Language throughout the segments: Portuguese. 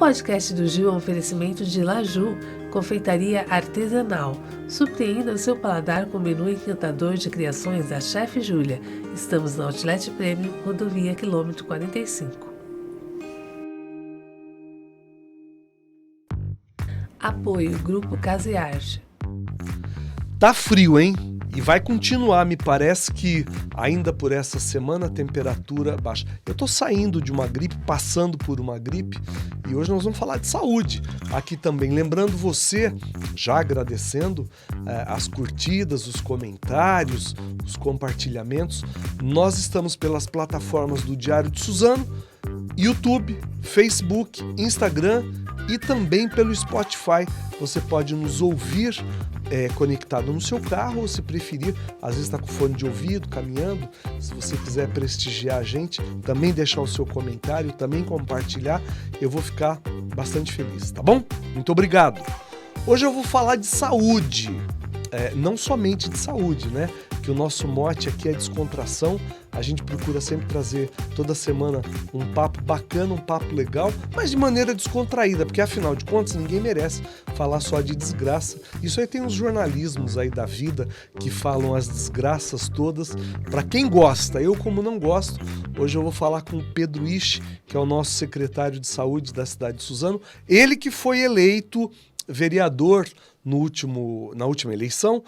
podcast do Gil é um oferecimento de Laju, confeitaria artesanal. Surpreenda o seu paladar com o menu encantador de criações da Chef Júlia. Estamos na Outlet Premium, rodovia quilômetro 45. Apoio Grupo Casa e Arte. Tá frio, hein? E vai continuar, me parece que ainda por essa semana a temperatura baixa. Eu tô saindo de uma gripe, passando por uma gripe, e hoje nós vamos falar de saúde. Aqui também, lembrando você, já agradecendo as curtidas, os comentários, os compartilhamentos. Nós estamos pelas plataformas do Diário de Suzano, YouTube, Facebook, Instagram e também pelo Spotify. Você pode nos ouvir conectado no seu carro, ou se preferir, às vezes está com fone de ouvido, caminhando. Se você quiser prestigiar a gente, também deixar o seu comentário, também compartilhar, eu vou ficar bastante feliz, tá bom? Muito obrigado. Hoje eu vou falar de saúde, não somente de saúde, né? Que o nosso mote aqui é descontração. A gente procura sempre trazer toda semana um papo bacana, um papo legal, mas de maneira descontraída, porque afinal de contas ninguém merece falar só de desgraça. Isso aí tem uns jornalismos aí da vida que falam as desgraças todas. Para quem gosta, eu como não gosto, hoje eu vou falar com o Pedro Ishi, que é o nosso secretário de saúde da cidade de Suzano. Ele que foi eleito vereador na última eleição,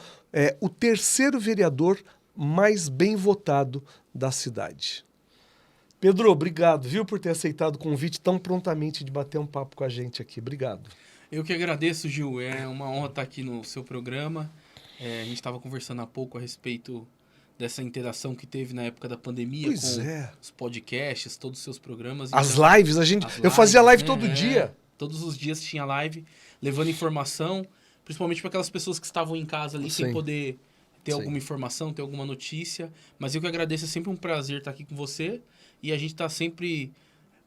o terceiro vereador mais bem votado da cidade. Pedro, obrigado, viu, por ter aceitado o convite tão prontamente de bater um papo com a gente aqui. Obrigado. Eu que agradeço, Gil. É uma honra estar aqui no seu programa. A gente estava conversando há pouco a respeito dessa interação que teve na época da pandemia os podcasts, todos os seus programas. As lives, eu fazia live todo dia. Todos os dias tinha live, levando informação, principalmente para aquelas pessoas que estavam em casa ali sem poder ter alguma informação, ter alguma notícia. Mas eu que agradeço, é sempre um prazer estar aqui com você. E a gente está sempre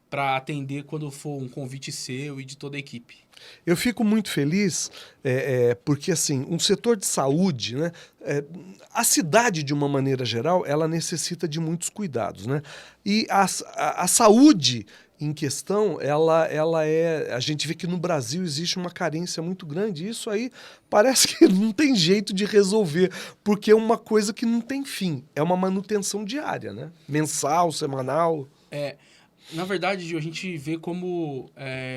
para atender quando for um convite seu e de toda a equipe. Eu fico muito feliz porque, assim, um setor de saúde, né, a cidade, de uma maneira geral, ela necessita de muitos cuidados, né? E a saúde em questão, a gente vê que no Brasil existe uma carência muito grande, e isso aí parece que não tem jeito de resolver, porque é uma coisa que não tem fim, é uma manutenção diária, né? Mensal, semanal. Na verdade, a gente vê como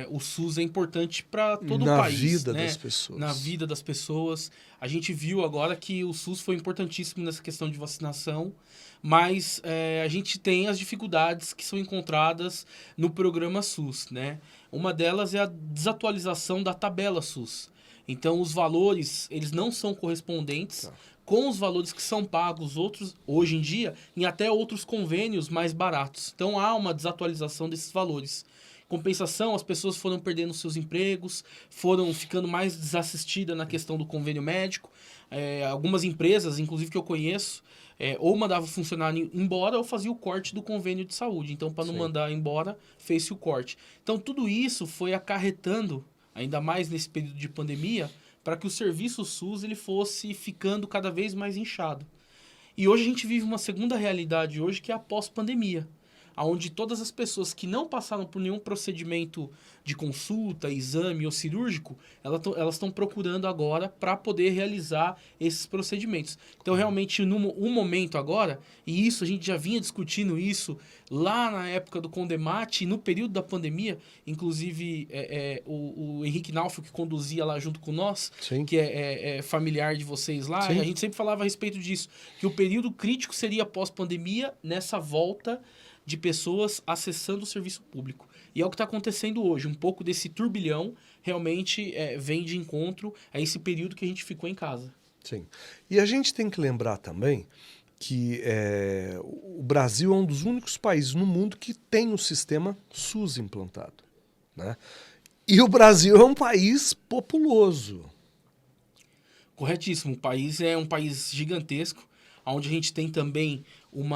o SUS é importante para todo o país. Na vida, né? das pessoas. Na vida das pessoas. A gente viu agora que o SUS foi importantíssimo nessa questão de vacinação, mas a gente tem as dificuldades que são encontradas no programa SUS, né? Uma delas é a desatualização da tabela SUS. Então, os valores, eles não são correspondentes com os valores que são pagos hoje em dia em até outros convênios mais baratos. Então, há uma desatualização desses valores. Compensação, as pessoas foram perdendo seus empregos, foram ficando mais desassistidas na questão do convênio médico. Algumas empresas, inclusive que eu conheço, ou mandava o funcionário embora ou fazia o corte do convênio de saúde. Então, para não mandar embora, fez-se o corte. Então, tudo isso foi acarretando, ainda mais nesse período de pandemia, para que o serviço SUS ele fosse ficando cada vez mais inchado. E hoje a gente vive uma segunda realidade hoje, que é a pós-pandemia, onde todas as pessoas que não passaram por nenhum procedimento de consulta, exame ou cirúrgico, elas estão procurando agora para poder realizar esses procedimentos. Então, realmente, um momento agora, e isso a gente já vinha discutindo isso lá na época do Condemate, no período da pandemia, inclusive o Henrique Naufel, que conduzia lá junto com nós, que é familiar de vocês lá, e a gente sempre falava a respeito disso, que o período crítico seria pós-pandemia, nessa volta de pessoas acessando o serviço público. E é o que está acontecendo hoje. Um pouco desse turbilhão realmente vem de encontro a esse período que a gente ficou em casa. Sim. E a gente tem que lembrar também que o Brasil é um dos únicos países no mundo que tem um sistema SUS implantado, né? E o Brasil é um país populoso. Corretíssimo. O país é um país gigantesco, onde a gente tem também um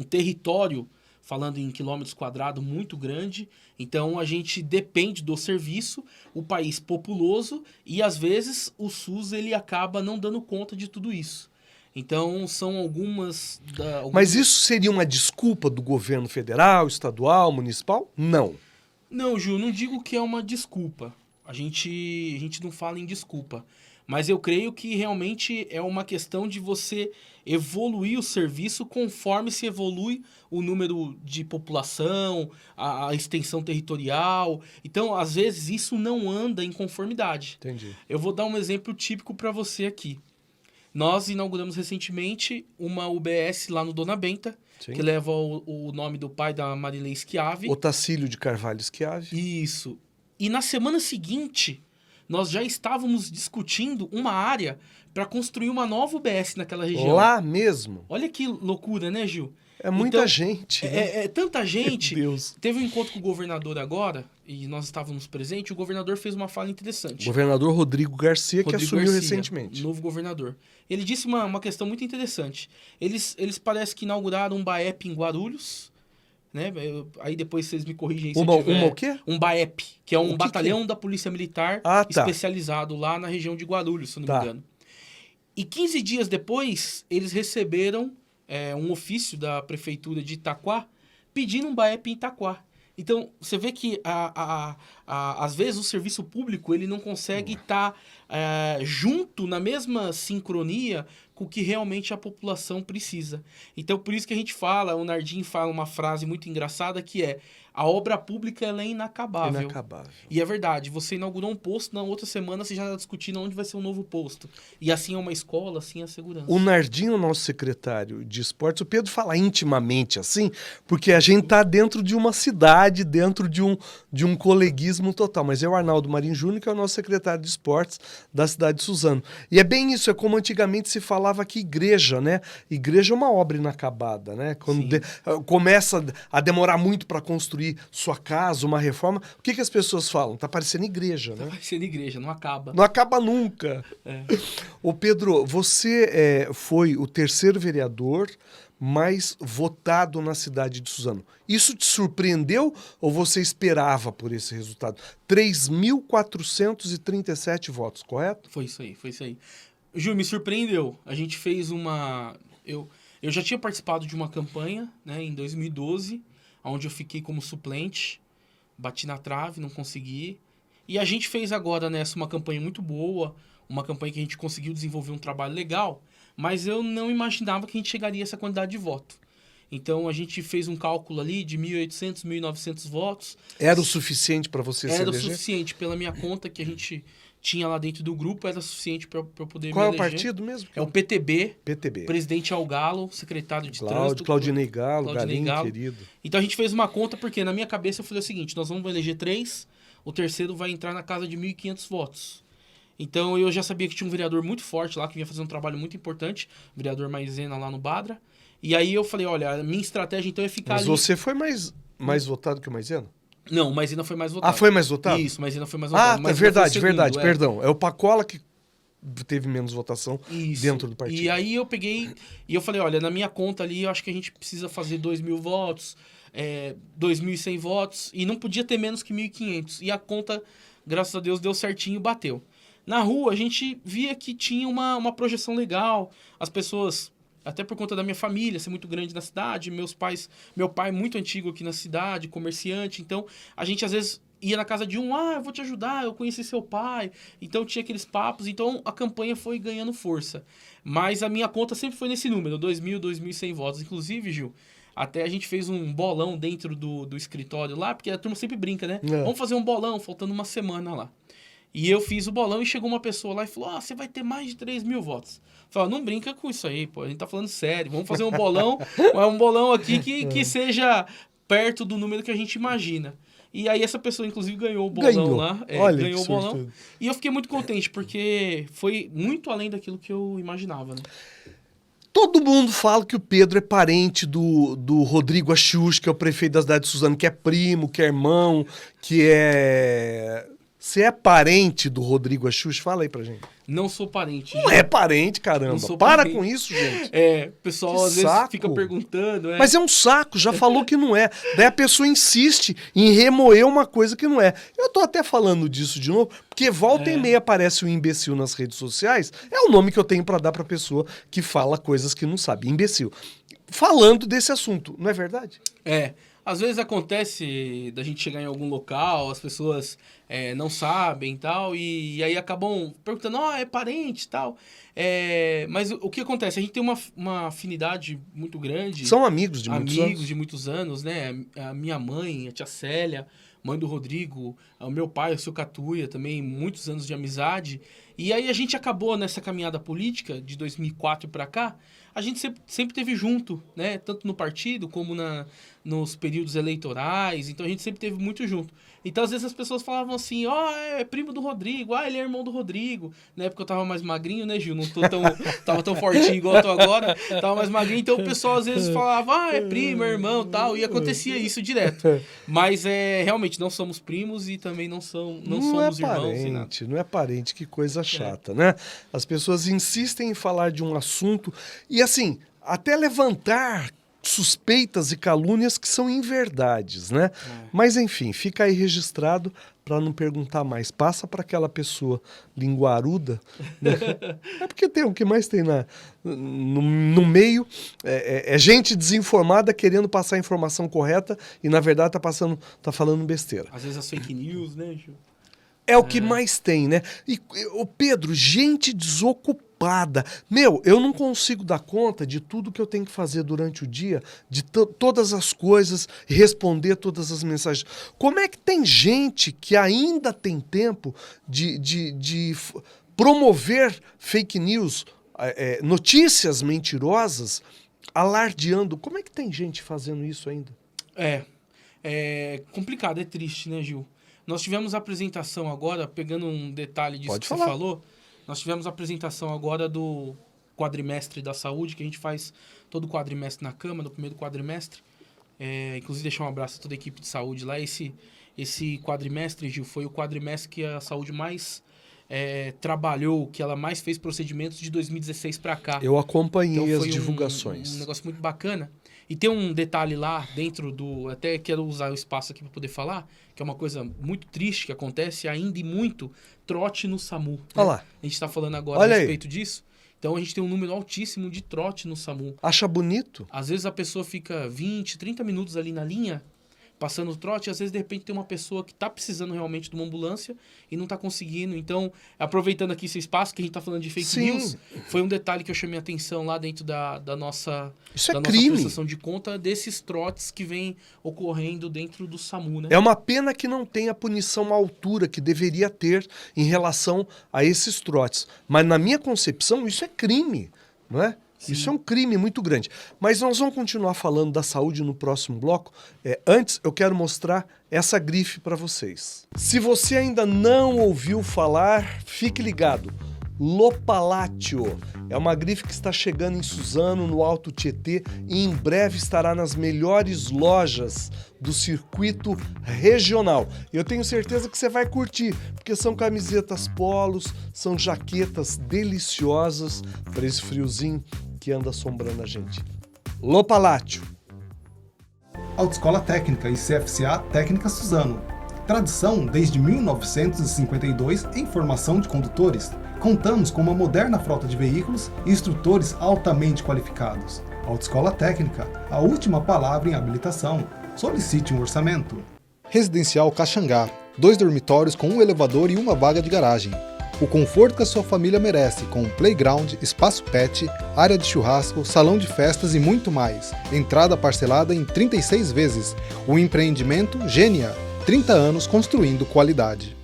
território, falando em quilômetros quadrados, muito grande. Então, a gente depende do serviço, o país populoso, e às vezes o SUS ele acaba não dando conta de tudo isso. Então, são Mas isso seria uma desculpa do governo federal, estadual, municipal? Não. Não, Ju, não digo que é uma desculpa. A gente não fala em desculpa. Mas eu creio que realmente é uma questão de você evoluir o serviço conforme se evolui o número de população, a extensão territorial. Então, às vezes, isso não anda em conformidade. Entendi. Eu vou dar um exemplo típico para você aqui. Nós inauguramos recentemente uma UBS lá no Dona Benta, Sim. que leva o nome do pai da Marilei Schiavi. Otacílio de Carvalho Schiavi. Isso. E na semana seguinte, nós já estávamos discutindo uma área para construir uma nova UBS naquela região. Lá mesmo? Olha que loucura, né, Gil? É muita gente. É tanta gente. Meu Deus. Teve um encontro com o governador agora, e nós estávamos presentes, o governador fez uma fala interessante. Governador Rodrigo Garcia, que assumiu recentemente. Novo governador. Ele disse uma questão muito interessante. Eles parece que inauguraram um BAEP em Guarulhos, né? Aí depois vocês me corrigem se eu tiver. Uma o quê? Um BAEP, que é um batalhão que é? da Polícia Militar Tá. especializado lá na região de Guarulhos, se eu não me engano. E 15 dias depois, eles receberam um ofício da Prefeitura de Itaquá pedindo um BAEP em Itaquá. Então, você vê que, às vezes, o serviço público ele não consegue estar junto, na mesma sincronia, com o que realmente a população precisa. Então, por isso que a gente fala, o Nardim fala uma frase muito engraçada, que é: a obra pública ela é inacabável. Inacabável. E é verdade, você inaugurou um posto, na outra semana você já está discutindo onde vai ser um novo posto. E assim é uma escola, assim é a segurança. O Nardim, o nosso secretário de esportes, o Pedro fala intimamente assim, porque a gente está dentro de uma cidade, dentro de um coleguismo total. Mas é o Arnaldo Marinho Júnior, que é o nosso secretário de esportes da cidade de Suzano. E é bem isso, é como antigamente se falava que igreja, né? Igreja é uma obra inacabada, né? Quando começa a demorar muito para construir sua casa, uma reforma, o que as pessoas falam? Tá parecendo igreja, né? Tá parecendo igreja, não acaba. Não acaba nunca. Ô Pedro, você foi o terceiro vereador mais votado na cidade de Suzano. Isso te surpreendeu ou você esperava por esse resultado? 3.437 votos, correto? Foi isso aí. Ju, me surpreendeu. A gente fez uma... Eu já tinha participado de uma campanha, né, em 2012, onde eu fiquei como suplente, bati na trave, não consegui. E a gente fez agora nessa uma campanha muito boa, uma campanha que a gente conseguiu desenvolver um trabalho legal, mas eu não imaginava que a gente chegaria a essa quantidade de voto. Então, a gente fez um cálculo ali de 1.800, 1.900 votos. Era o suficiente para você se eleger? Era o suficiente. Pela minha conta que a gente tinha lá dentro do grupo, era suficiente para eu poder Qual me eleger. Qual é o partido mesmo? É o PTB. PTB. Presidente Algalo, secretário de trânsito. Claudinei Galo, Galinho, querido. Então, a gente fez uma conta, porque na minha cabeça eu falei o seguinte: nós vamos eleger 3, o terceiro vai entrar na casa de 1.500 votos. Então, eu já sabia que tinha um vereador muito forte lá, que vinha fazer um trabalho muito importante, o vereador Maisena lá no Badra. E aí eu falei, olha, a minha estratégia então é ficar ali... Mas você foi mais votado que o Maisena? Não, o Maisena foi mais votado. Ah, foi mais votado? Isso, o Maisena foi mais votado. Ah, é verdade, perdão. É o Pacola que teve menos votação dentro do partido. E aí eu peguei e eu falei, olha, na minha conta ali, eu acho que a gente precisa fazer 2.000 votos, 2.100 votos, e não podia ter menos que 1.500. E a conta, graças a Deus, deu certinho, bateu. Na rua, a gente via que tinha uma projeção legal, as pessoas... Até por conta da minha família ser muito grande na cidade, meu pai muito antigo aqui na cidade, comerciante, então a gente às vezes ia na casa de eu vou te ajudar, eu conheci seu pai, então tinha aqueles papos, então a campanha foi ganhando força. Mas a minha conta sempre foi nesse número, 2.000, 2.100 votos. Inclusive, Gil, até a gente fez um bolão dentro do escritório lá, porque a turma sempre brinca, né? Vamos fazer um bolão, faltando uma semana lá. E eu fiz o bolão e chegou uma pessoa lá e falou, você vai ter mais de 3.000 votos. Falei, não brinca com isso aí, pô, a gente tá falando sério, vamos fazer um bolão, um bolão aqui que seja perto do número que a gente imagina. E aí essa pessoa, inclusive, ganhou o bolão lá. Olha, ganhou o bolão. E eu fiquei muito contente, porque foi muito além daquilo que eu imaginava, né? Todo mundo fala que o Pedro é parente do Rodrigo Achius, que é o prefeito da cidade de Suzano, que é primo, que é irmão, que é... Você é parente do Rodrigo Axux? Fala aí pra gente. Não sou parente. Não é parente, caramba. Para com isso, gente. O pessoal Que às vezes saco. fica perguntando. Mas é um saco, já falou que não é. Daí a pessoa insiste em remoer uma coisa que não é. Eu tô até falando disso de novo, porque volta e meia aparece um imbecil nas redes sociais. É o nome que eu tenho pra dar pra pessoa que fala coisas que não sabe. Imbecil. Falando desse assunto, não é verdade? Às vezes acontece da gente chegar em algum local, as pessoas não sabem e tal, e aí acabam perguntando, é parente e tal. Mas o que acontece? A gente tem uma afinidade muito grande. São amigos de muitos anos. Amigos de muitos anos, né? A minha mãe, a tia Célia, mãe do Rodrigo, o meu pai, o seu Catuia, também muitos anos de amizade. E aí a gente acabou nessa caminhada política de 2004 para cá, a gente sempre teve junto, né? Tanto no partido como nos períodos eleitorais. Então a gente sempre teve muito junto. Então às vezes as pessoas falavam assim, é primo do Rodrigo, ele é irmão do Rodrigo. Na época eu tava mais magrinho, né, Gil? Não tô tava tão fortinho igual eu tô agora. Tava mais magrinho, então o pessoal às vezes falava, é primo, é irmão e tal. E acontecia isso direto. Mas realmente não somos primos e também não somos irmãos. Não é parente, que coisa chata, né? As pessoas insistem em falar de um assunto e assim, até levantar suspeitas e calúnias que são inverdades, né? Mas enfim, fica aí registrado para não perguntar mais. Passa para aquela pessoa linguaruda, né? É porque tem o que mais tem no meio, gente desinformada querendo passar a informação correta e na verdade tá falando besteira. Às vezes as fake news, né, Gil? É o que mais tem, né? E, Pedro, gente desocupada. Eu não consigo dar conta de tudo que eu tenho que fazer durante o dia, de todas as coisas, responder todas as mensagens. Como é que tem gente que ainda tem tempo de promover fake news, notícias mentirosas, alardeando? Como é que tem gente fazendo isso ainda? É complicado, é triste, né, Gil? Nós tivemos a apresentação agora, pegando um detalhe disso que você falou, nós tivemos a apresentação agora do quadrimestre da saúde, que a gente faz todo quadrimestre na Câmara, no primeiro quadrimestre. Inclusive, deixar um abraço a toda a equipe de saúde lá. Esse quadrimestre, Gil, foi o quadrimestre que a saúde mais trabalhou, que ela mais fez procedimentos de 2016 para cá. Eu acompanhei então, as divulgações. Um negócio muito bacana. E tem um detalhe lá dentro do... Até quero usar o espaço aqui para poder falar, que é uma coisa muito triste que acontece ainda e muito, trote no SAMU. Olha lá. A gente está falando agora a respeito disso. Então a gente tem um número altíssimo de trote no SAMU. Acha bonito? Às vezes a pessoa fica 20, 30 minutos ali na linha, passando o trote, e às vezes de repente tem uma pessoa que está precisando realmente de uma ambulância e não está conseguindo. Então, aproveitando aqui esse espaço que a gente está falando de fake news, foi um detalhe que eu chamei a atenção lá dentro da nossa prestação de conta desses trotes que vem ocorrendo dentro do SAMU, né? É uma pena que não tenha punição à altura que deveria ter em relação a esses trotes. Mas na minha concepção, isso é crime, não é? Sim. Isso é um crime muito grande. Mas nós vamos continuar falando da saúde no próximo bloco. Antes, eu quero mostrar essa grife para vocês. Se você ainda não ouviu falar, fique ligado. Lopalatio é uma grife que está chegando em Suzano, no Alto Tietê, e em breve estará nas melhores lojas do circuito regional. Eu tenho certeza que você vai curtir, porque são camisetas polos, são jaquetas deliciosas para esse friozinho que anda assombrando a gente. Lopalatio. Autoescola Técnica e CFCA Técnica Suzano. Tradição desde 1952 em formação de condutores. Contamos com uma moderna frota de veículos e instrutores altamente qualificados. Autoescola Técnica, a última palavra em habilitação. Solicite um orçamento. Residencial Caxangá, 2 dormitórios com um elevador e uma vaga de garagem. O conforto que a sua família merece, com playground, espaço pet, área de churrasco, salão de festas e muito mais. Entrada parcelada em 36 vezes. O empreendimento Gênia, 30 anos construindo qualidade.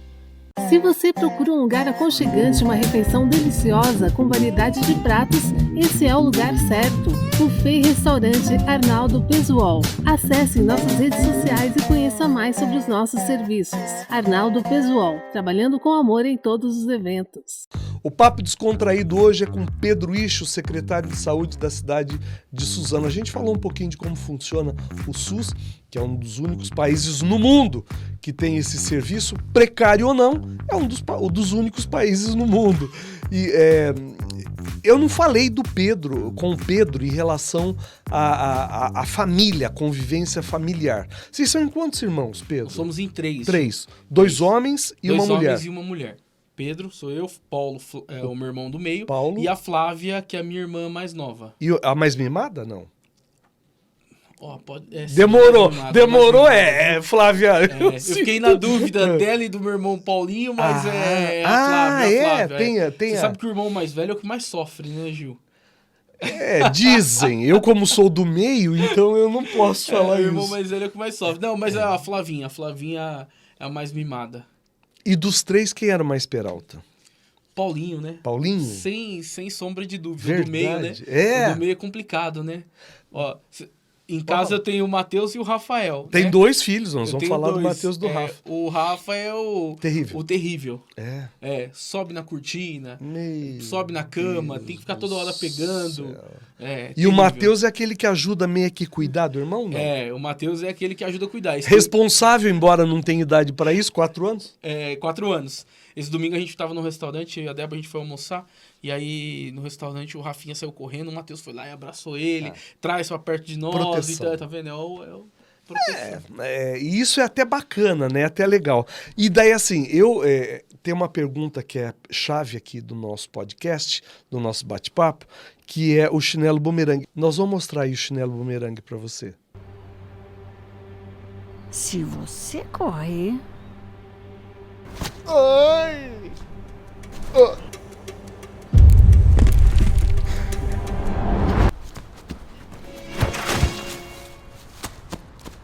Se você procura um lugar aconchegante, uma refeição deliciosa com variedade de pratos, esse é o lugar certo. Buffet Restaurante Arnaldo Pesual. Acesse nossas redes sociais e conheça mais sobre os nossos serviços. Arnaldo Pesual, trabalhando com amor em todos os eventos. O Papo Descontraído hoje é com Pedro Ixo, secretário de Saúde da cidade de Suzano. A gente falou um pouquinho de como funciona o SUS, que é um dos únicos países no mundo que tem esse serviço, precário ou não, é um dos únicos países no mundo. E eu não falei com o Pedro em relação à família, à convivência familiar. Vocês são em quantos irmãos, Pedro? Nós somos em 3. 3. 2 homens e uma mulher. 2 homens e uma mulher. Pedro, sou eu, Paulo é o meu irmão do meio, Paulo. E a Flávia, que é a minha irmã mais nova. E a mais mimada, não? Sim, demorou, Flávia. Eu fiquei na dúvida dela e do meu irmão Paulinho, mas é a Flávia. Tem Você sabe que o irmão mais velho é o que mais sofre, né, Gil? Dizem. Eu, como sou do meio, então eu não posso falar isso. O irmão mais velho é o que mais sofre. Não, mas é a Flavinha. A Flavinha é a mais mimada. E dos 3, quem era mais peralta? Paulinho, né? Paulinho? Sem sombra de dúvida. Verdade. Do meio, né? É. O do meio é complicado, né? Ó, em casa eu tenho o Matheus e o Rafael. Tem né? 2 filhos, nós vamos falar do Matheus e do Rafa. O Rafa é o terrível. Sobe na cortina, sobe na cama, tem que ficar toda hora pegando. E o Matheus é aquele que ajuda meio que cuidar do irmão, não? O Matheus é aquele que ajuda a cuidar. Responsável, embora não tenha idade para isso, 4 anos? 4 anos. Esse domingo a gente tava no restaurante, eu e a Débora, a gente foi almoçar, e aí no restaurante o Rafinha saiu correndo, o Matheus foi lá e abraçou ele, traz pra perto de nós, proteção. E tá vendo? Proteção. E isso é até bacana, né? Até legal. E daí, assim, tem uma pergunta que é chave aqui do nosso podcast, do nosso bate-papo, que é o chinelo bumerangue. Nós vamos mostrar aí o chinelo bumerangue pra você. Se você correr... Ai!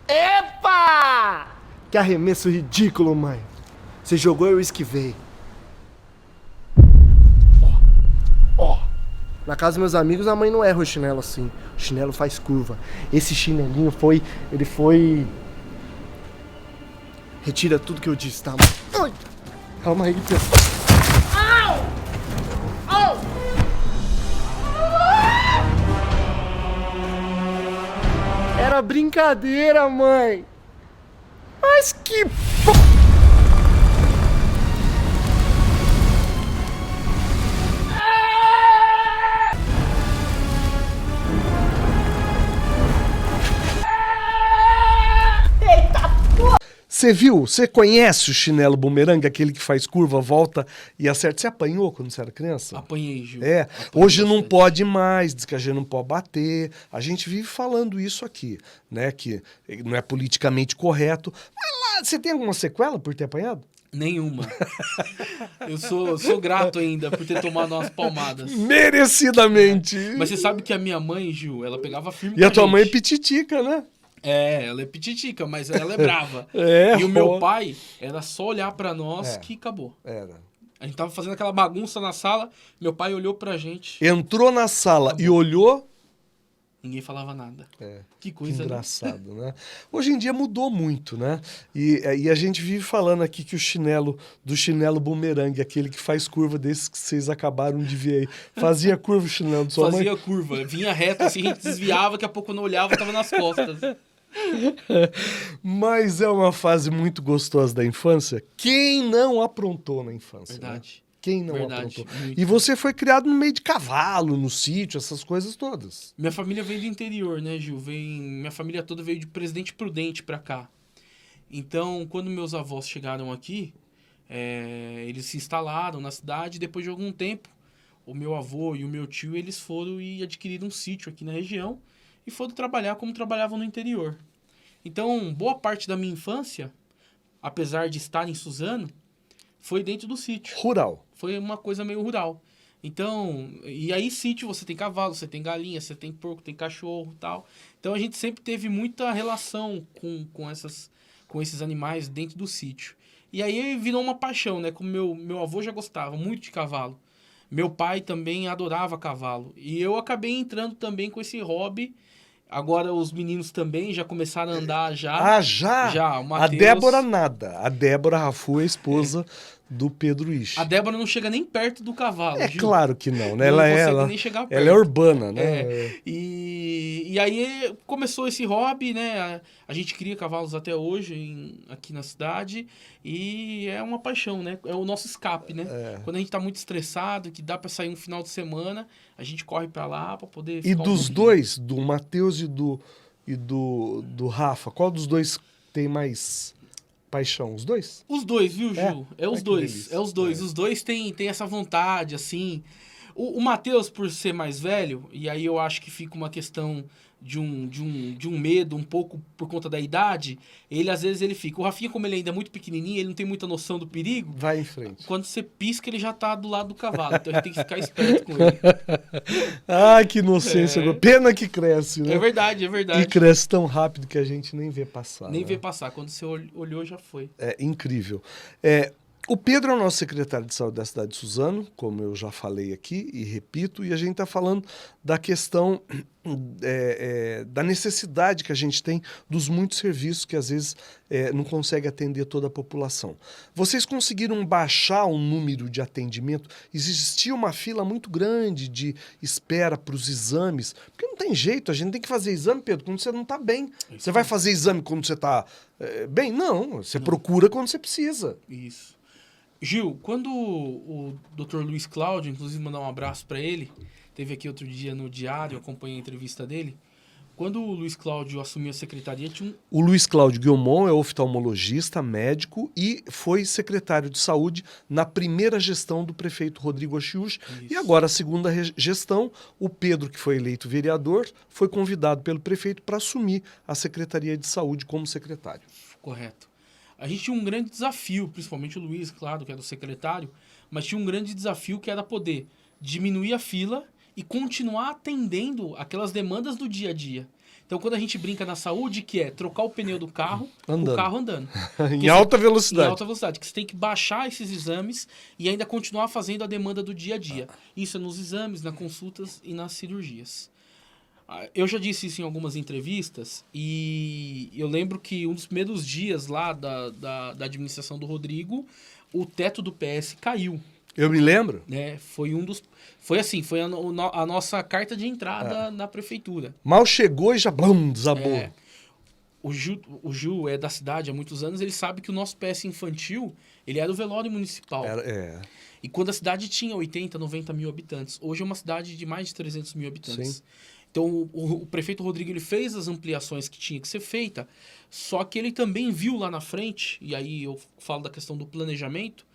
Epa! Que arremesso ridículo, mãe. Você jogou e eu esquivei. Ó. Na casa dos meus amigos, a mãe não erra o chinelo assim. O chinelo faz curva. Esse chinelinho foi... Retira tudo que eu disse, tá? Ai. Calma aí, Pedro. Era brincadeira, mãe. Mas que... Você viu? Você conhece o chinelo bumerangue, aquele que faz curva, volta e acerta? Você apanhou quando você era criança? Apanhei, Gil. Hoje não pode mais, diz que a gente não pode bater. A gente vive falando isso aqui, né? Que não é politicamente correto. Mas lá, você tem alguma sequela por ter apanhado? Nenhuma. Eu sou grato ainda por ter tomado umas palmadas. Merecidamente. Mas você sabe que a minha mãe, Gil, ela pegava firme E a tua mãe é pititica, né? Ela é pititica, mas ela é brava. E o meu pai, era só olhar pra nós que acabou. A gente tava fazendo aquela bagunça na sala, meu pai olhou pra gente. Entrou na sala e olhou... Ninguém falava nada. Que coisa, que engraçado, né? Hoje em dia mudou muito, né? E a gente vive falando aqui que do chinelo bumerangue, aquele que faz curva desses que vocês acabaram de ver aí. Fazia curva o chinelo de sua mãe? Fazia curva. Vinha reto, assim, a gente desviava, daqui a pouco não olhava, tava nas costas. Mas é uma fase muito gostosa da infância. Quem não aprontou na infância? Verdade. Né? Quem não aprontou? Muito. E você foi criado no meio de cavalo, no sítio, essas coisas todas. Minha família veio do interior, né, Gil? Minha família toda veio de Presidente Prudente pra cá. Então, quando meus avós chegaram aqui, eles se instalaram na cidade. Depois de algum tempo, o meu avô e o meu tio, eles foram e adquiriram um sítio aqui na região e foram trabalhar como trabalhavam no interior. Então, boa parte da minha infância, apesar de estar em Suzano, foi dentro do sítio. Rural. Foi uma coisa meio rural. Então, e aí sítio, você tem cavalo, você tem galinha, você tem porco, tem cachorro e tal. Então, a gente sempre teve muita relação com esses animais dentro do sítio. E aí virou uma paixão, né? Como meu avô já gostava muito de cavalo. Meu pai também adorava cavalo. E eu acabei entrando também com esse hobby. Agora os meninos também já começaram a andar já. Já? Já, o Matheus... A Débora nada. A Débora Rafu é a esposa do Pedro Ishi. A Débora não chega nem perto do cavalo, É Gil. claro que não, né? Não Ela consegue nem chegar perto. é urbana, né? E aí começou esse hobby, né? A gente cria cavalos até hoje aqui na cidade e é uma paixão, né? É o nosso escape, né? Quando a gente tá muito estressado, que dá para sair um final de semana, a gente corre para lá para poder E ficar dos pouquinho. dois, do Matheus e do Rafa, qual dos dois tem mais paixão? Os dois? Os dois, viu, Gil? É os Ai, que dois. delícia. É os dois. Os dois têm essa vontade, assim. O Matheus, por ser mais velho, e aí eu acho que fica uma questão de um medo um pouco por conta da idade, ele às vezes ele fica. O Rafinha, como ele ainda é muito pequenininho, ele não tem muita noção do perigo. Vai em frente. Quando você pisca, ele já tá do lado do cavalo. Então a gente tem que ficar esperto com ele. Ai, que inocência. Pena que cresce, né? É verdade, é E verdade. cresce tão rápido que a gente nem vê passar. Nem né? vê passar. Quando você olhou, já foi. É incrível. O Pedro é o nosso secretário de saúde da cidade de Suzano, como eu já falei aqui e repito, e a gente está falando da questão da necessidade que a gente tem dos muitos serviços que às vezes não consegue atender toda a população. Vocês conseguiram baixar o número de atendimento? Existia uma fila muito grande de espera para os exames, porque não tem jeito, a gente tem que fazer exame, Pedro, quando você não está bem. Você vai fazer exame quando você está bem? Não, você procura quando você precisa. Isso. Gil, quando o Dr. Luiz Cláudio, inclusive mandar um abraço para ele, teve aqui outro dia no diário, eu acompanhei a entrevista dele. Quando o Luiz Cláudio assumiu a secretaria, tinha O Luiz Cláudio Guilmon é oftalmologista, médico e foi secretário de saúde na primeira gestão do prefeito Rodrigo Achiuchi. E agora, a segunda gestão, o Pedro, que foi eleito vereador, foi convidado pelo prefeito para assumir a Secretaria de Saúde como secretário. Correto. A gente tinha um grande desafio, principalmente o Luiz, claro, que era o secretário, mas tinha um grande desafio que era poder diminuir a fila e continuar atendendo aquelas demandas do dia a dia. Então, quando a gente brinca na saúde, que é trocar o pneu do carro, Andando. o carro andando. Em alta velocidade. Em alta velocidade, que você tem que baixar esses exames e ainda continuar fazendo a demanda do dia a dia. Isso é nos exames, nas consultas e nas cirurgias. Eu já disse isso em algumas entrevistas e eu lembro que um dos primeiros dias lá da administração do Rodrigo, o teto do PS caiu. Eu me lembro? Né? Foi a nossa carta de entrada na prefeitura. Mal chegou e já blum, desabou. O Gil é da cidade há muitos anos, ele sabe que o nosso PS infantil, ele era o velório municipal. E quando a cidade tinha 80, 90 mil habitantes. Hoje é uma cidade de mais de 300 mil habitantes. Sim. Então, o prefeito Rodrigo ele fez as ampliações que tinha que ser feita, só que ele também viu lá na frente, e aí eu falo da questão do planejamento,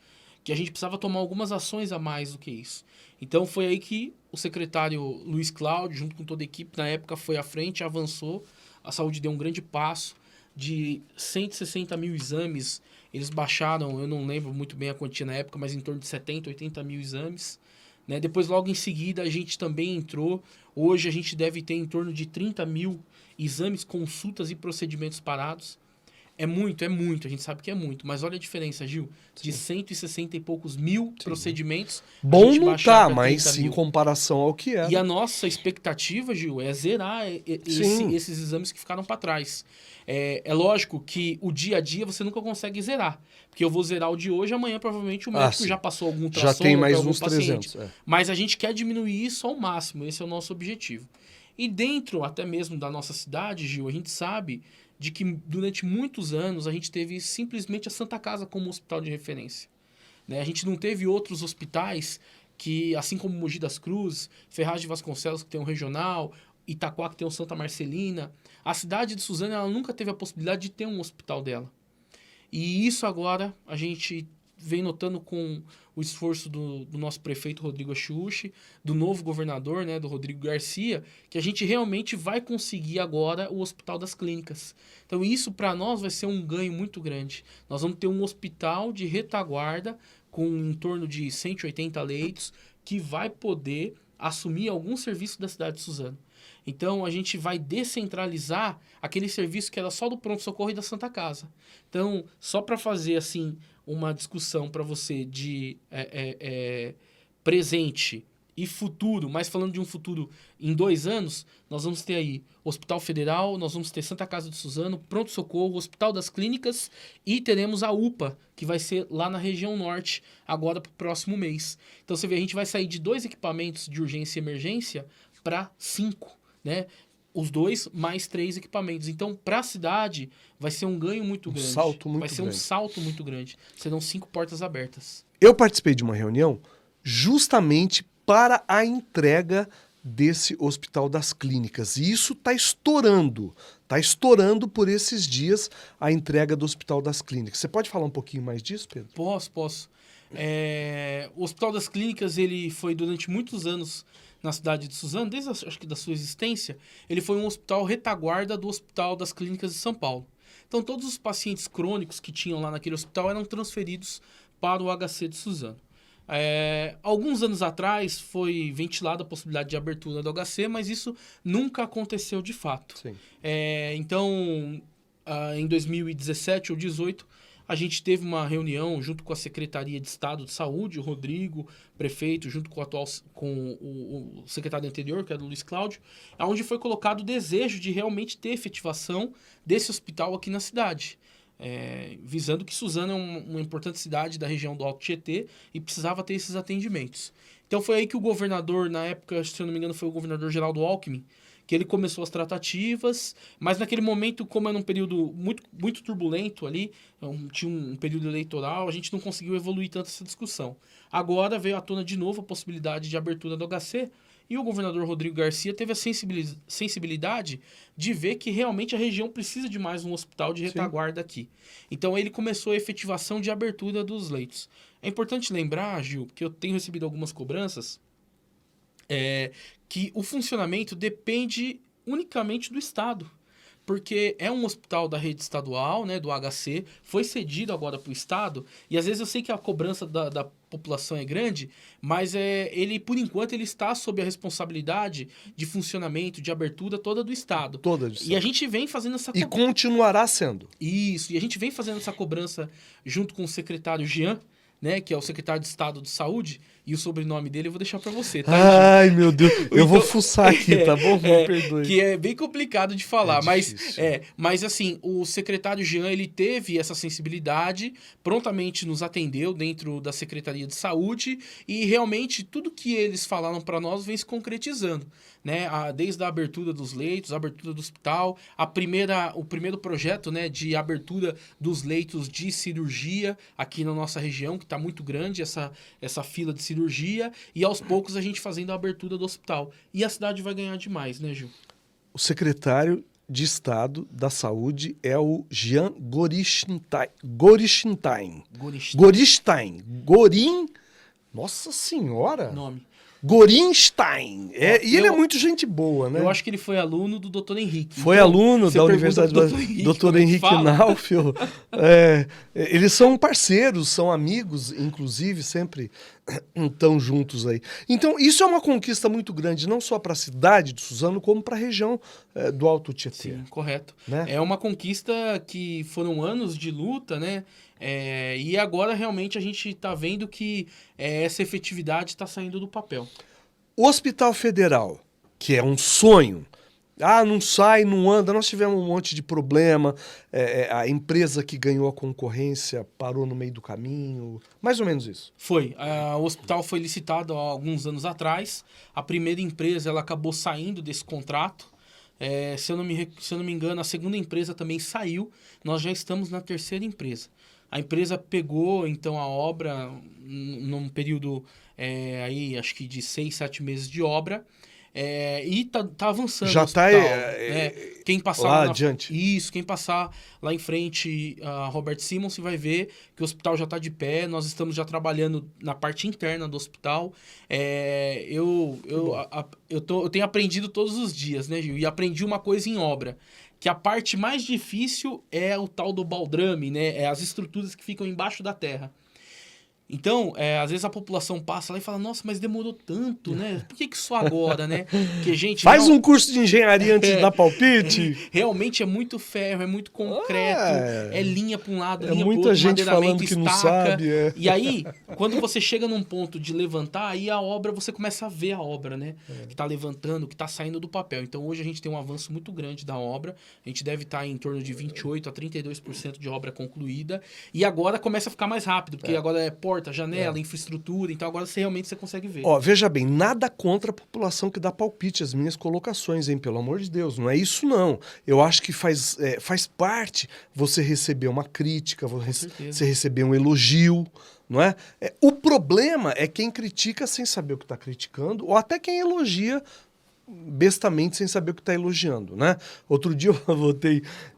que a gente precisava tomar algumas ações a mais do que isso. Então, foi aí que o secretário Luiz Cláudio, junto com toda a equipe, na época foi à frente, avançou, a saúde deu um grande passo, de 160 mil exames, eles baixaram, eu não lembro muito bem a quantia na época, mas em torno de 70, 80 mil exames. Né? Depois, logo em seguida, a gente também entrou. Hoje, a gente deve ter em torno de 30 mil exames, consultas e procedimentos parados. É muito, a gente sabe que é muito. Mas olha a diferença, Gil. De 160 e poucos mil procedimentos. Bom não tá, mas em comparação ao que era. E a nossa expectativa, Gil, é zerar esses exames que ficaram para trás. É lógico que o dia a dia você nunca consegue zerar. Porque eu vou zerar o de hoje, amanhã provavelmente o médico já passou algum ultrassom. Já tem mais algum uns paciente. 300. Mas a gente quer diminuir isso ao máximo. Esse é o nosso objetivo. E dentro até mesmo da nossa cidade, Gil, a gente sabe de que durante muitos anos a gente teve simplesmente a Santa Casa como hospital de referência. Né? A gente não teve outros hospitais que, assim como Mogi das Cruzes, Ferraz de Vasconcelos, que tem um regional, Itaquá, que tem um Santa Marcelina, a cidade de Suzano ela nunca teve a possibilidade de ter um hospital dela. E isso agora a gente vem notando com o esforço do nosso prefeito Rodrigo Achiuchi, do novo governador, né, do Rodrigo Garcia, que a gente realmente vai conseguir agora o Hospital das Clínicas. Então isso para nós vai ser um ganho muito grande. Nós vamos ter um hospital de retaguarda com em torno de 180 leitos que vai poder assumir algum serviço da cidade de Suzano. Então, a gente vai descentralizar aquele serviço que era só do pronto-socorro e da Santa Casa. Então, só para fazer assim uma discussão para você de presente e futuro, mas falando de um futuro em 2 anos, nós vamos ter aí Hospital Federal, nós vamos ter Santa Casa de Suzano, Pronto Socorro, Hospital das Clínicas e teremos a UPA, que vai ser lá na região norte, agora para o próximo mês. Então você vê, a gente vai sair de 2 equipamentos de urgência e emergência para 5, né? Os 2 mais 3 equipamentos. Então, para a cidade, vai ser um ganho muito grande. Vai ser um salto muito grande. Serão 5 portas abertas. Eu participei de uma reunião justamente para a entrega desse Hospital das Clínicas. E isso está estourando. Está estourando por esses dias a entrega do Hospital das Clínicas. Você pode falar um pouquinho mais disso, Pedro? Posso. O Hospital das Clínicas, ele foi durante muitos anos na cidade de Suzano, desde acho que da sua existência, ele foi um hospital retaguarda do Hospital das Clínicas de São Paulo. Então, todos os pacientes crônicos que tinham lá naquele hospital eram transferidos para o HC de Suzano. Alguns anos atrás foi ventilada a possibilidade de abertura do HC, mas isso nunca aconteceu de fato. Sim. Então, em 2017 ou 2018, a gente teve uma reunião junto com a Secretaria de Estado de Saúde, o Rodrigo, prefeito, junto com o secretário anterior, que era o Luiz Cláudio, onde foi colocado o desejo de realmente ter efetivação desse hospital aqui na cidade. Visando que Suzano é uma importante cidade da região do Alto Tietê e precisava ter esses atendimentos. Então foi aí que o governador, na época, se eu não me engano, foi o governador Geraldo Alckmin, que ele começou as tratativas, mas naquele momento, como era um período muito, muito turbulento ali, tinha um período eleitoral, a gente não conseguiu evoluir tanto essa discussão. Agora veio à tona de novo a possibilidade de abertura do HC, e o governador Rodrigo Garcia teve a sensibilidade de ver que realmente a região precisa de mais um hospital de retaguarda aqui. Então ele começou a efetivação de abertura dos leitos. É importante lembrar, Gil, que eu tenho recebido algumas cobranças, que o funcionamento depende unicamente do Estado. Porque é um hospital da rede estadual, né, do HC, foi cedido agora para o Estado, e às vezes eu sei que a cobrança da população é grande, mas ele, por enquanto, ele está sob a responsabilidade de funcionamento, de abertura toda do Estado. Toda do Estado. E a gente vem fazendo essa cobrança. E continuará sendo. Isso, e a gente vem fazendo essa cobrança junto com o secretário Jean, né, que é o secretário de Estado de Saúde, e o sobrenome dele eu vou deixar para você, tá? Ai, meu Deus, eu vou fuçar aqui, tá bom? Me perdoe. Que é bem complicado de falar, mas assim, o secretário Jean, ele teve essa sensibilidade, prontamente nos atendeu dentro da Secretaria de Saúde, e realmente tudo que eles falaram para nós vem se concretizando, né? Desde a abertura dos leitos, a abertura do hospital, o primeiro projeto, né, de abertura dos leitos de cirurgia aqui na nossa região, que está muito grande, essa fila de cirurgia, e aos poucos a gente fazendo a abertura do hospital. E a cidade vai ganhar demais, né, Gil? O secretário de Estado da Saúde é o Jean Gorishtein. Nossa Senhora! Nome. Gorinstein. E ele é muito gente boa, né? Eu acho que ele foi aluno do Dr. Henrique. Foi então, aluno da Universidade do Dr. Henrique Naufel. Eles são parceiros, são amigos, inclusive, sempre estão juntos aí. Então, isso é uma conquista muito grande, não só para a cidade de Suzano, como para a região do Alto Tietê. Sim, correto. Né? É uma conquista que foram anos de luta, né? E agora realmente a gente está vendo que essa efetividade está saindo do papel. O Hospital Federal, que é um sonho, não sai, não anda, nós tivemos um monte de problema, a empresa que ganhou a concorrência parou no meio do caminho, mais ou menos isso. Foi, o hospital foi licitado há alguns anos atrás, a primeira empresa ela acabou saindo desse contrato, se eu não me engano, a segunda empresa também saiu, nós já estamos na terceira empresa. A empresa pegou, então, a obra num período, aí, acho que de 6, 7 meses de obra, e tá avançando. Já está quem passar lá adiante. Isso, quem passar lá em frente a Robert Simons vai ver que o hospital já está de pé, nós estamos já trabalhando na parte interna do hospital. Eu tenho aprendido todos os dias, né, Gil? E aprendi uma coisa em obra, que a parte mais difícil é o tal do baldrame, né? As estruturas que ficam embaixo da terra. Então, às vezes a população passa lá e fala, nossa, mas demorou tanto, né? Por que só agora, né? Porque, gente... Faz um curso de engenharia antes de dar palpite. Realmente é muito ferro, é muito concreto, é linha para um lado, linha para muita outro, gente falando madeiramento, que não estaca. sabe. E aí, quando você chega num ponto de levantar, aí a obra, você começa a ver a obra, né? Que tá levantando, que tá saindo do papel. Então, hoje a gente tem um avanço muito grande da obra. A gente deve estar em torno de 28% a 32% de obra concluída. E agora começa a ficar mais rápido, porque agora é porta, janela, infraestrutura. Então, agora você consegue ver. Ó, veja bem, nada contra a população que dá palpite às minhas colocações, hein? Pelo amor de Deus, não é isso não. Eu acho que faz parte você receber uma crítica, você receber um elogio, não é? O problema é quem critica sem saber o que está criticando, ou até quem elogia bestamente sem saber o que está elogiando, né? Outro dia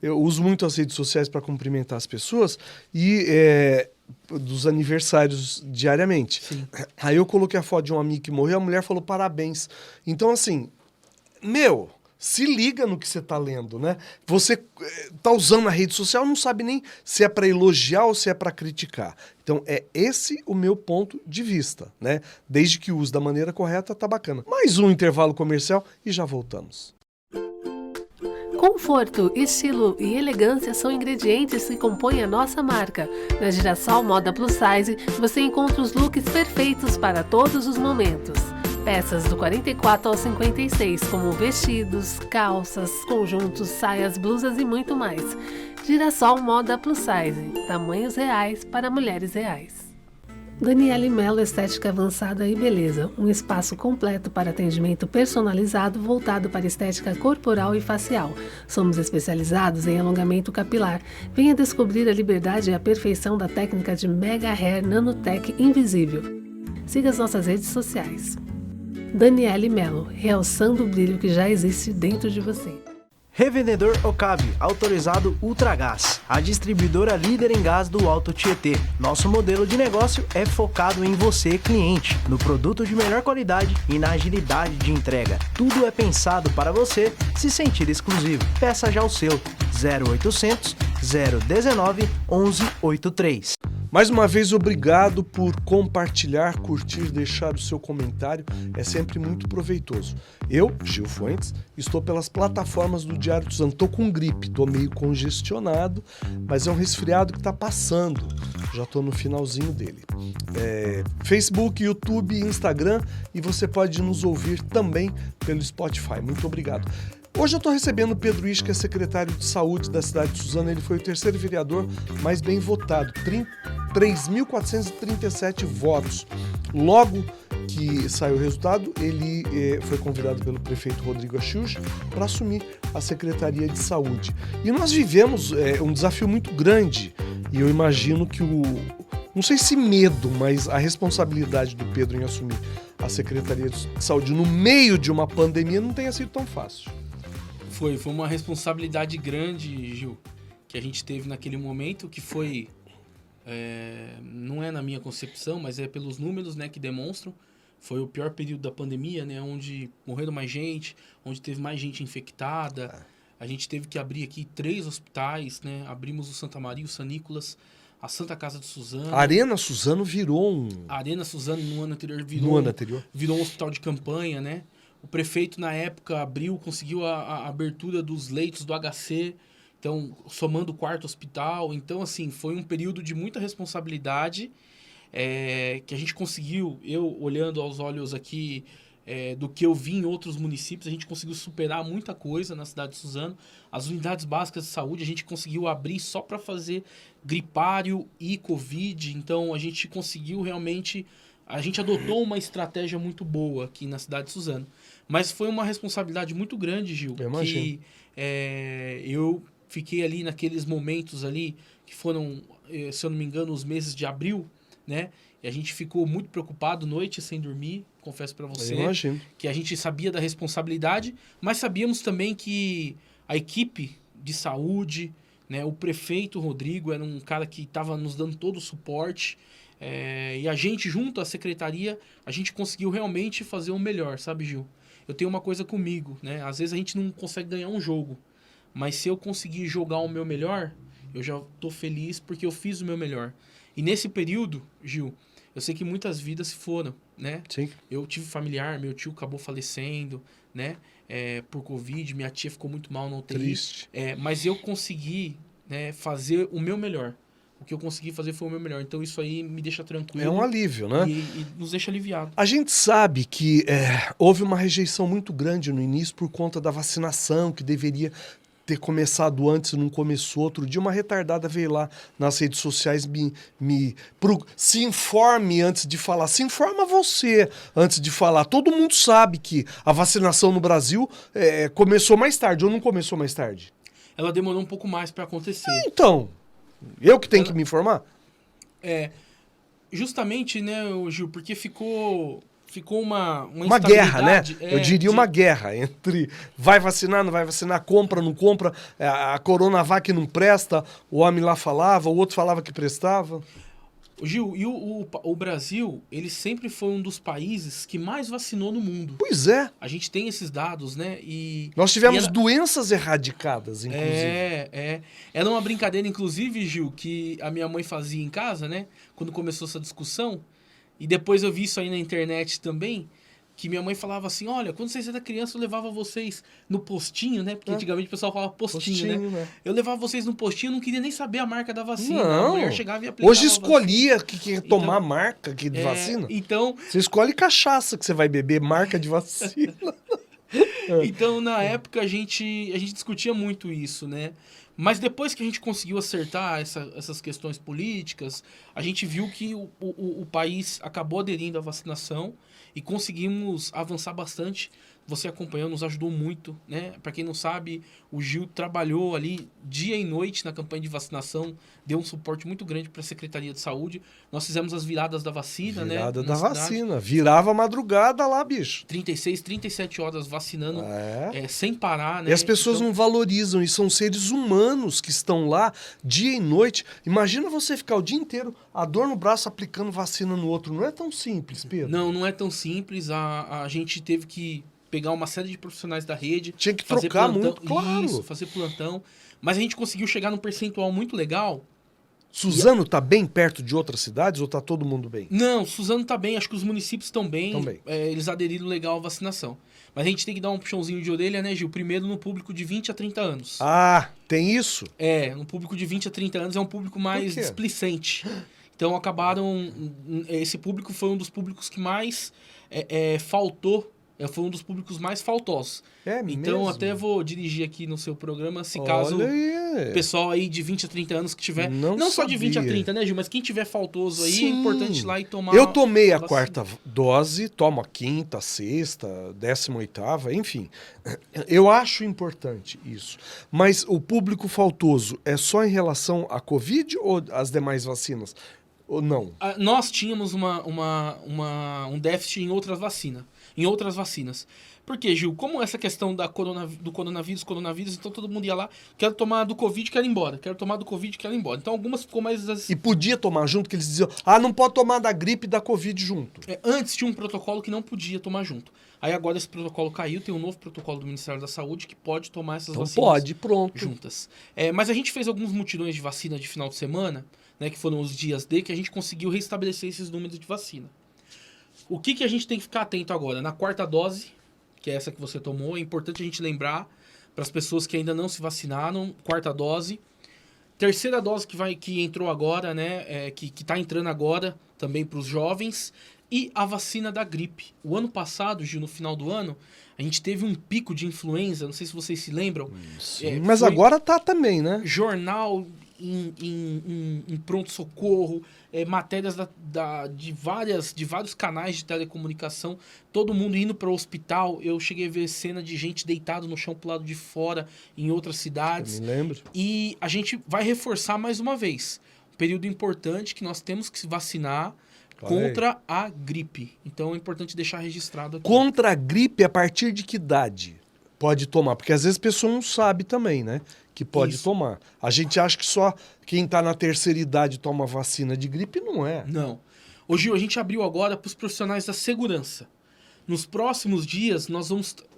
eu uso muito as redes sociais para cumprimentar as pessoas e dos aniversários diariamente. Sim. Aí eu coloquei a foto de um amigo que morreu, a mulher falou parabéns. Então, assim, se liga no que você tá lendo, né? Você tá usando a rede social, não sabe nem se é para elogiar ou se é para criticar. Então, é esse o meu ponto de vista, né? Desde que use da maneira correta, tá bacana. Mais um intervalo comercial e já voltamos. Conforto, estilo e elegância são ingredientes que compõem a nossa marca. Na Girassol Moda Plus Size, você encontra os looks perfeitos para todos os momentos. Peças do 44 ao 56, como vestidos, calças, conjuntos, saias, blusas e muito mais. Girassol Moda Plus Size, tamanhos reais para mulheres reais. Daniele Mello Estética Avançada e Beleza, um espaço completo para atendimento personalizado voltado para estética corporal e facial. Somos especializados em alongamento capilar. Venha descobrir a liberdade e a perfeição da técnica de Mega Hair Nanotech Invisível. Siga as nossas redes sociais. Daniele Mello, realçando o brilho que já existe dentro de você. Revendedor Okabe, autorizado Ultragás, a distribuidora líder em gás do Alto Tietê. Nosso modelo de negócio é focado em você, cliente, no produto de melhor qualidade e na agilidade de entrega. Tudo é pensado para você se sentir exclusivo. Peça já o seu 0800 019 1183. Mais uma vez, obrigado por compartilhar, curtir, deixar o seu comentário. É sempre muito proveitoso. Eu, Gil Fuentes, estou pelas plataformas do Diário de Suzano. Estou com gripe, estou meio congestionado, mas é um resfriado que está passando. Já estou no finalzinho dele. Facebook, YouTube, Instagram, e você pode nos ouvir também pelo Spotify. Muito obrigado. Hoje eu estou recebendo o Pedro Isch, que é secretário de Saúde da cidade de Suzano. Ele foi o terceiro vereador mais bem votado, 3.437 votos. Logo que saiu o resultado, ele foi convidado pelo prefeito Rodrigo Achilch para assumir a Secretaria de Saúde. E nós vivemos um desafio muito grande, e eu imagino que não sei se medo, mas a responsabilidade do Pedro em assumir a Secretaria de Saúde no meio de uma pandemia não tenha sido tão fácil. Foi uma responsabilidade grande, Gil, que a gente teve naquele momento, que foi, não é na minha concepção, mas é pelos números, né, que demonstram. Foi o pior período da pandemia, né, onde morreram mais gente, onde teve mais gente infectada. A gente teve que abrir aqui 3 hospitais, né, abrimos o Santa Maria, o San Nicolas, a Santa Casa de Suzano. A Arena Suzano virou A Arena Suzano no ano anterior virou um hospital de campanha, né? O prefeito, na época, conseguiu a abertura dos leitos do HC, então, somando o 4º hospital. Então, assim, foi um período de muita responsabilidade que a gente conseguiu, eu olhando aos olhos aqui do que eu vi em outros municípios, a gente conseguiu superar muita coisa na cidade de Suzano. As unidades básicas de saúde a gente conseguiu abrir só para fazer gripário e Covid. Então, a gente conseguiu realmente... A gente adotou uma estratégia muito boa aqui na cidade de Suzano. Mas foi uma responsabilidade muito grande, Gil. Eu imagino. Que eu fiquei ali naqueles momentos ali, que foram, se eu não me engano, os meses de abril, né? E a gente ficou muito preocupado, noite sem dormir, confesso para você. Eu imagino. Que a gente sabia da responsabilidade, mas sabíamos também que a equipe de saúde, né, o prefeito Rodrigo era um cara que estava nos dando todo o suporte. E a gente, junto à secretaria, a gente conseguiu realmente fazer o melhor, sabe, Gil? Eu tenho uma coisa comigo, né? Às vezes a gente não consegue ganhar um jogo, mas se eu conseguir jogar o meu melhor, eu já tô feliz porque eu fiz o meu melhor. E nesse período, Gil, eu sei que muitas vidas se foram, né? Sim. Eu tive familiar, meu tio acabou falecendo, né? Por Covid, minha tia ficou muito mal na UTI. Triste. Mas eu consegui, né, fazer o meu melhor. O que eu consegui fazer foi o meu melhor. Então isso aí me deixa tranquilo. É um alívio, né? E nos deixa aliviado. A gente sabe que houve uma rejeição muito grande no início por conta da vacinação, que deveria ter começado antes, não começou. Outro dia uma retardada veio lá nas redes sociais se informe antes de falar. Se informa você antes de falar. Todo mundo sabe que a vacinação no Brasil começou mais tarde, ou não começou mais tarde? Ela demorou um pouco mais para acontecer. Então, eu que tenho que me informar? Justamente, né, Gil, porque ficou uma guerra, né? instabilidade, Eu diria uma guerra entre vai vacinar, não vai vacinar, compra, não compra, a Coronavac não presta, o homem lá falava, o outro falava que prestava. Gil, e o Brasil, ele sempre foi um dos países que mais vacinou no mundo. Pois é. A gente tem esses dados, né? Nós tivemos doenças erradicadas, inclusive. Era uma brincadeira, inclusive, Gil, que a minha mãe fazia em casa, né? Quando começou essa discussão. E depois eu vi isso aí na internet também, que minha mãe falava assim, olha, quando vocês eram criança eu levava vocês no postinho, né? Porque antigamente o pessoal falava postinho, né? Eu levava vocês no postinho, eu não queria nem saber a marca da vacina. Não. A mulher chegava e aplicava. Hoje escolhia que tomar marca de vacina. Então, você escolhe cachaça que você vai beber, marca de vacina. Então, na época, a gente discutia muito isso, né? Mas depois que a gente conseguiu acertar essas questões políticas, a gente viu que o país acabou aderindo à vacinação e conseguimos avançar bastante. Você acompanhou, nos ajudou muito, né? Para quem não sabe, o Gil trabalhou ali dia e noite na campanha de vacinação, deu um suporte muito grande para a Secretaria de Saúde. Nós fizemos as viradas da vacina, né? Virada da vacina. Virava a madrugada lá, bicho. 36, 37 horas vacinando sem parar, né? E as pessoas não valorizam, e são seres humanos que estão lá dia e noite. Imagina você ficar o dia inteiro, a dor no braço, aplicando vacina no outro. Não é tão simples, Pedro. Não é tão simples. A gente teve que pegar uma série de profissionais da rede. Tinha que trocar plantão, muito, claro. Isso, fazer plantão. Mas a gente conseguiu chegar num percentual muito legal. Suzano tá bem perto de outras cidades ou tá todo mundo bem? Não, Suzano tá bem. Acho que os municípios estão bem. Eles aderiram legal à vacinação. Mas a gente tem que dar um puxãozinho de orelha, né, Gil? Primeiro no público de 20 a 30 anos. Ah, tem isso? No público de 20 a 30 anos é um público mais displicente. Então acabaram... Esse público foi um dos públicos que mais faltou. Foi um dos públicos mais faltosos. Então, mesmo? até vou dirigir aqui no seu programa, se caso o pessoal aí de 20 a 30 anos que tiver... Não só de 20 a 30, né, Gil? Mas quem tiver faltoso aí, é importante ir lá e tomar... Eu tomei a quarta dose, tomo a quinta, a sexta, 18ª, enfim. Eu acho importante isso. Mas o público faltoso é só em relação à Covid ou às demais vacinas? Ou não? Nós tínhamos um déficit em outras vacinas. Porque, Gil, como essa questão do coronavírus, então todo mundo ia lá, quero tomar do Covid, quero ir embora. Quero tomar do Covid, quero ir embora. Então algumas ficou mais... E podia tomar junto, que eles diziam, não pode tomar da gripe e da Covid junto. Antes tinha um protocolo que não podia tomar junto. Aí agora esse protocolo caiu, tem um novo protocolo do Ministério da Saúde que pode tomar essas vacinas juntas. Mas a gente fez alguns mutirões de vacina de final de semana, né, que foram os dias D, que a gente conseguiu restabelecer esses números de vacina. O que a gente tem que ficar atento agora? Na quarta dose, que é essa que você tomou, é importante a gente lembrar para as pessoas que ainda não se vacinaram, quarta dose. Terceira dose que entrou agora, né, que está entrando agora também para os jovens. E a vacina da gripe. O ano passado, Gil, no final do ano, a gente teve um pico de influenza, não sei se vocês se lembram. Sim, mas agora tá também, né? Jornal em pronto-socorro, matérias de vários canais de telecomunicação, todo mundo indo para o hospital. Eu cheguei a ver cena de gente deitado no chão pro lado de fora em outras cidades. Eu me lembro. E a gente vai reforçar mais uma vez. Um período importante que nós temos que se vacinar contra a gripe. Então é importante deixar registrado aqui. Contra a gripe, a partir de que idade pode tomar? Porque às vezes a pessoa não sabe também, né? Que pode tomar. A gente acha que só quem está na terceira idade toma vacina de gripe, não é. Não. Ô Gil, a gente abriu agora para os profissionais da segurança. Nos próximos dias,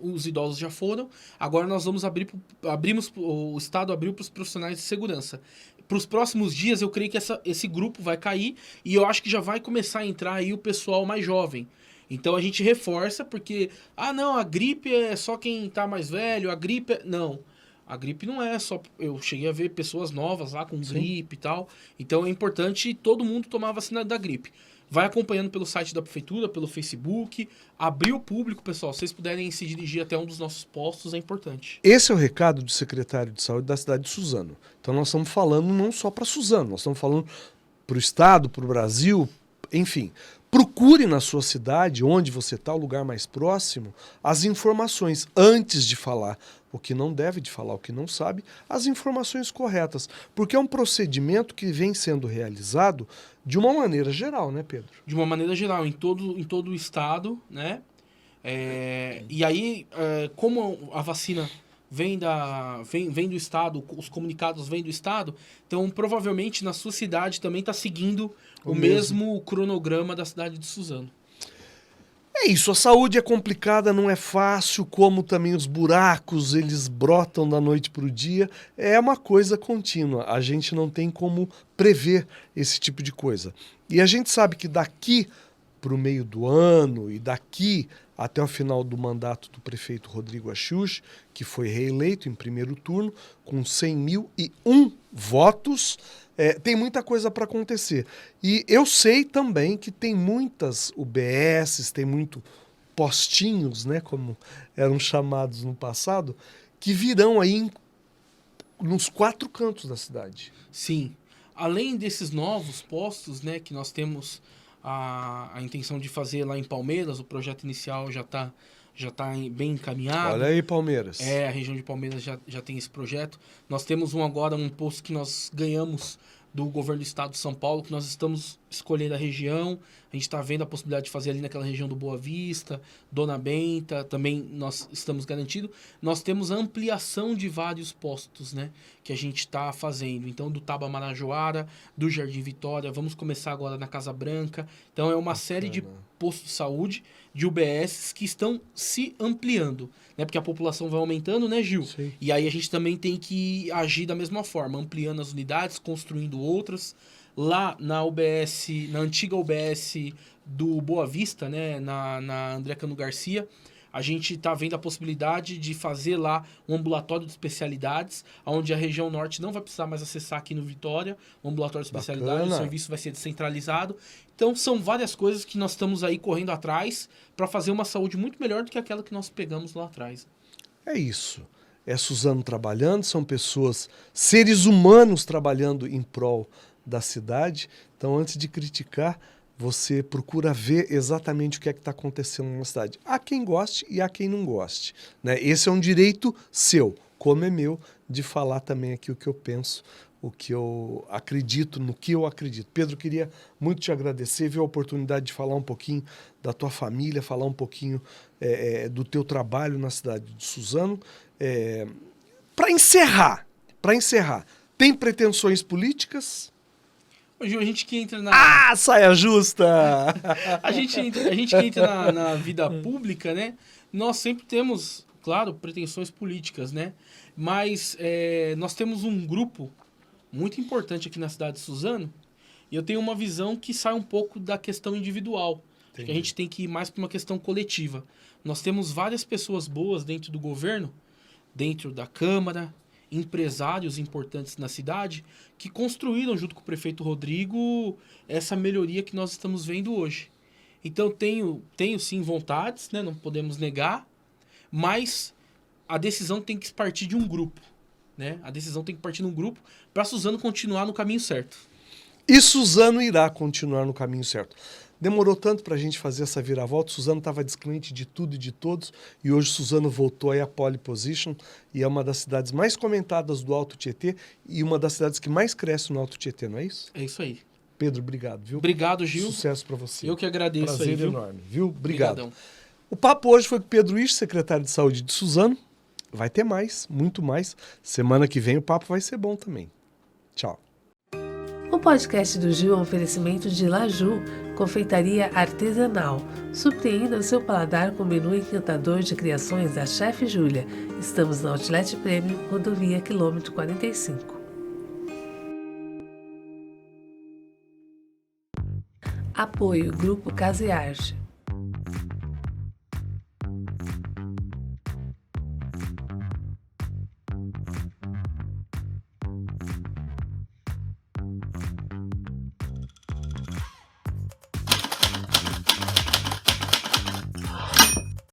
os idosos já foram, agora nós vamos o Estado abriu para os profissionais de segurança. para os próximos dias, eu creio que esse grupo vai cair e eu acho que já vai começar a entrar aí o pessoal mais jovem. Então a gente reforça porque, não, a gripe é só quem tá mais velho, a gripe é... Não, a gripe não é só... Eu cheguei a ver pessoas novas lá com gripe e tal. Então é importante todo mundo tomar a vacina da gripe. Vai acompanhando pelo site da prefeitura, pelo Facebook. Abrir o público, pessoal. Se vocês puderem se dirigir até um dos nossos postos, é importante. Esse é o recado do secretário de Saúde da cidade de Suzano. Então nós estamos falando não só para Suzano, nós estamos falando para o estado, para o Brasil, enfim. Procure na sua cidade, onde você está, o lugar mais próximo, as informações antes de falar o que não deve de falar, o que não sabe, as informações corretas. Porque é um procedimento que vem sendo realizado de uma maneira geral, né, Pedro? De uma maneira geral, em todo o estado, né? E aí, como a vacina vem do estado, os comunicados vêm do estado, então provavelmente na sua cidade também está seguindo o mesmo cronograma da cidade de Suzano. É isso, a saúde é complicada, não é fácil, como também os buracos, eles brotam da noite para o dia, é uma coisa contínua, a gente não tem como prever esse tipo de coisa. E a gente sabe que daqui para o meio do ano e daqui até o final do mandato do prefeito Rodrigo Axuxi, que foi reeleito em primeiro turno, com 100.001 votos, tem muita coisa para acontecer. E eu sei também que tem muitas UBSs, tem muito postinhos, né, como eram chamados no passado, que virão aí nos 4 cantos da cidade. Sim. Além desses novos postos, né, que nós temos a intenção de fazer lá em Palmeiras, o projeto inicial já está bem encaminhado. Olha aí, Palmeiras. A região de Palmeiras já tem esse projeto. Nós temos um posto que nós ganhamos do governo do estado de São Paulo, que nós estamos escolhendo a região. A gente está vendo a possibilidade de fazer ali naquela região do Boa Vista, Dona Benta, também nós estamos garantidos. Nós temos a ampliação de vários postos, né, que a gente está fazendo. Então, do Taba Marajoara, do Jardim Vitória, vamos começar agora na Casa Branca. Então, é uma série de postos de saúde, de UBSs, que estão se ampliando, né, porque a população vai aumentando, né, Gil? Sim. E aí a gente também tem que agir da mesma forma, ampliando as unidades, construindo outras. Lá na UBS, na antiga UBS do Boa Vista, né, na André Cano Garcia, a gente está vendo a possibilidade de fazer lá um ambulatório de especialidades, onde a região norte não vai precisar mais acessar aqui no Vitória, um ambulatório de especialidades, o serviço vai ser descentralizado. Então, são várias coisas que nós estamos aí correndo atrás para fazer uma saúde muito melhor do que aquela que nós pegamos lá atrás. É isso. É Suzano trabalhando, são pessoas, seres humanos trabalhando em prol da cidade. Então, antes de criticar, você procura ver exatamente o que é que está acontecendo na cidade. Há quem goste e há quem não goste, né? Esse é um direito seu, como é meu, de falar também aqui o que eu penso, o que eu acredito, no que eu acredito. Pedro, queria muito te agradecer, ver a oportunidade de falar um pouquinho da tua família, falar um pouquinho do teu trabalho na cidade de Suzano. Para encerrar, tem pretensões políticas? Gil, a gente que entra na... saia justa! a gente que entra na vida pública, né? Nós sempre temos, claro, pretensões políticas, né? Mas nós temos um grupo muito importante aqui na cidade de Suzano e eu tenho uma visão que sai um pouco da questão individual. Acho que a gente tem que ir mais para uma questão coletiva. Nós temos várias pessoas boas dentro do governo, dentro da Câmara, empresários importantes na cidade que construíram junto com o prefeito Rodrigo essa melhoria que nós estamos vendo hoje. Então tenho sim vontades, né? Não podemos negar, mas a decisão tem que partir de um grupo, né? A decisão tem que partir de um grupo para Suzano continuar no caminho certo. E Suzano irá continuar no caminho certo. Demorou tanto para a gente fazer essa viravolta. Suzano estava descrente de tudo e de todos. E hoje Suzano voltou aí à pole position. E é uma das cidades mais comentadas do Alto Tietê. E uma das cidades que mais cresce no Alto Tietê, não é isso? É isso aí. Pedro, obrigado, viu? Obrigado, Gil. Sucesso para você. Eu que agradeço. Prazer aí, viu? Enorme, viu? Obrigado. Obrigadão. O papo hoje foi com Pedro Isch, secretário de Saúde de Suzano. Vai ter mais, muito mais. Semana que vem o papo vai ser bom também. Tchau. O podcast do Gil é um oferecimento de Laju, confeitaria artesanal. Surpreenda o seu paladar com o menu encantador de criações da Chef Júlia. Estamos na Outlet Premium, rodovia quilômetro 45. Apoio Grupo Casa e Arte.